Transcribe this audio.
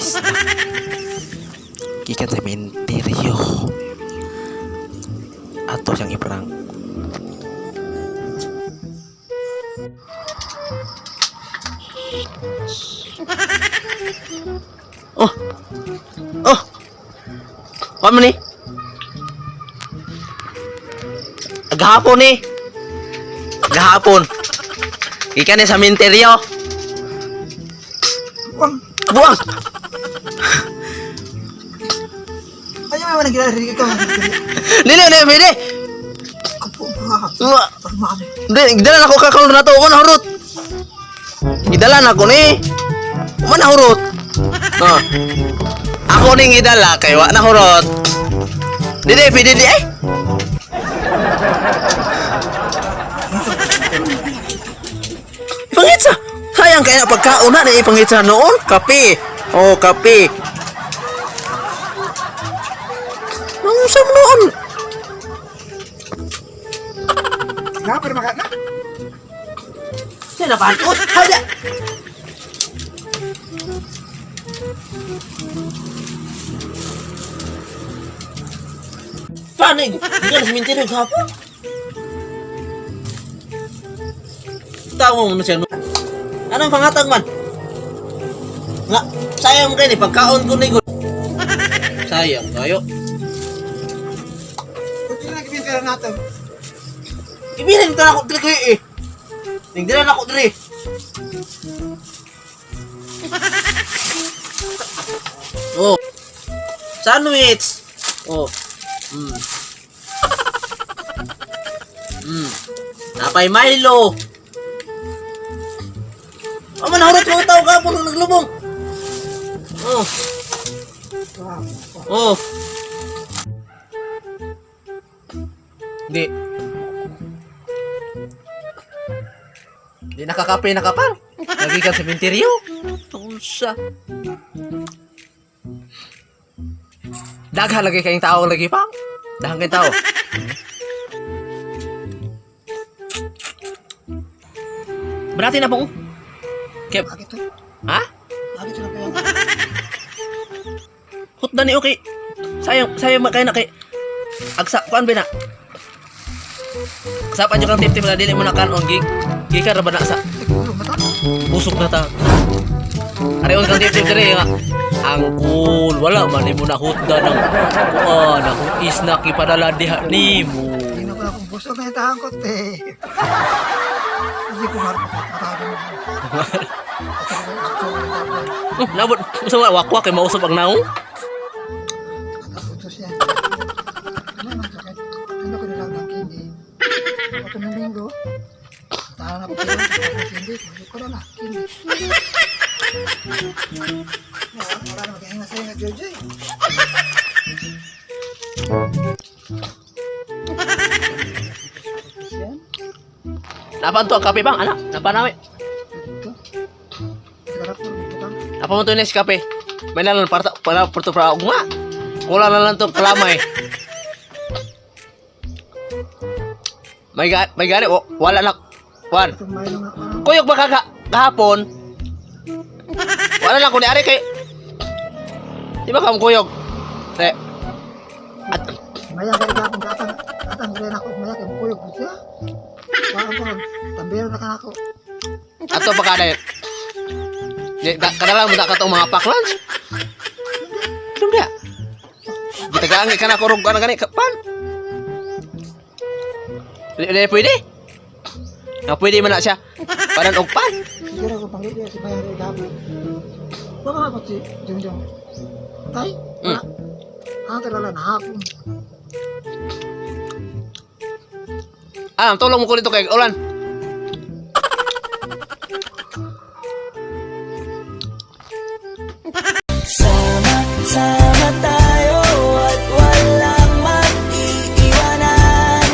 guys. Gikan sementeryo. Atau yang iperang. Oh. Oh. Kamu nih? Gahapon nih. Gahapon. Ikan sa sementeryo. Buang. Ayo memang nagila dari ikaw. Dili, pwede. Hindi, gidalan ako kakalo na to. Mana hurot? Gidalan ako ni. Mana hurot? Oh. Ako ning gidala kay wa na hurot. Dili, pwede di eh. Pangitsa. Sayang kaya pagkaon na ipangitsa noon. Kape. Oh, kape. Ang usap noon. Kenapa dia makan? Yan na panikot. Hada. Panig. Hindi na simintin yung hapon. Tawa mo na siya. Anong pangatag man? Nga, sayang kayo ni pagkaon ko ni Gud. Sayang kayo. Ito na kibintira natin. Ibilin ka na ako diri kayo eh. Nagdala na ako diri. Oh. Sandwich. Oh. Napay Milo. Oh, manahurot mga tao ka po nung naglubong. Oh. Oh. Hindi. Hindi nakakape na kapal. Lagi ka sa sementeryo. Tulsa. Daghan lagi kayong tao lagi pa. Daghan kayong tao. Berarti na po. Kep. Bakit to? Ha? Bakit na kaya? Hut na ni okay. Sayang makay na kay. Agsa kuan ba na? Sapan nyo kang tip-tip na dili mo na kanon gig. Gikan ra ba na sa Tigulong na ta. busog na ta. Areon kang tip-tip diri nga. Ang cool, wala man mo na hutda ng kuan, ako isnak ipadala diha nimo. Hindi na pala kung busog na yung tahangkot eh. Hindi ko matado mo. Nabot sa wakwak kay mausap ang naong. Nakaputos yan. Ano naman sakit? Ano ko nilang ng kindi? Ito ng linggo. Tahan na ko po ng kindi. Hindi ko na kindi. Wala na mag-iingat sa'yo nga Jojo eh. Yan. Napan to ang kape bang anak? Napan namin. Ito. Garap po. Butang. Apa mo to nes kape? May nalang para porto pra nga. Wala na lang to kalamay. May gani wala na kwan. Itong Milo nga parang. Kuyog ba kahapon? Wala lang kung ari kay. Di ba kam kuyog? Te. At Maya kaya ka kung katang rin ako. Maya kaya mukuyog ko siya. Parang po. Tambero na ka ako. ato pa kada. Kadalang mo ka tong mga paklans. Dum dia. Gitagaan ka na kurog ka na gani kapan? Dili pwede. Na pwede man na siya. Paran og pan. Siguro ko panggil dia si Maya rin gabi. Baka ako si Jungjong. Tay? Wala. Ang talala na hapon. Tolong mo ko dito kay Ulan.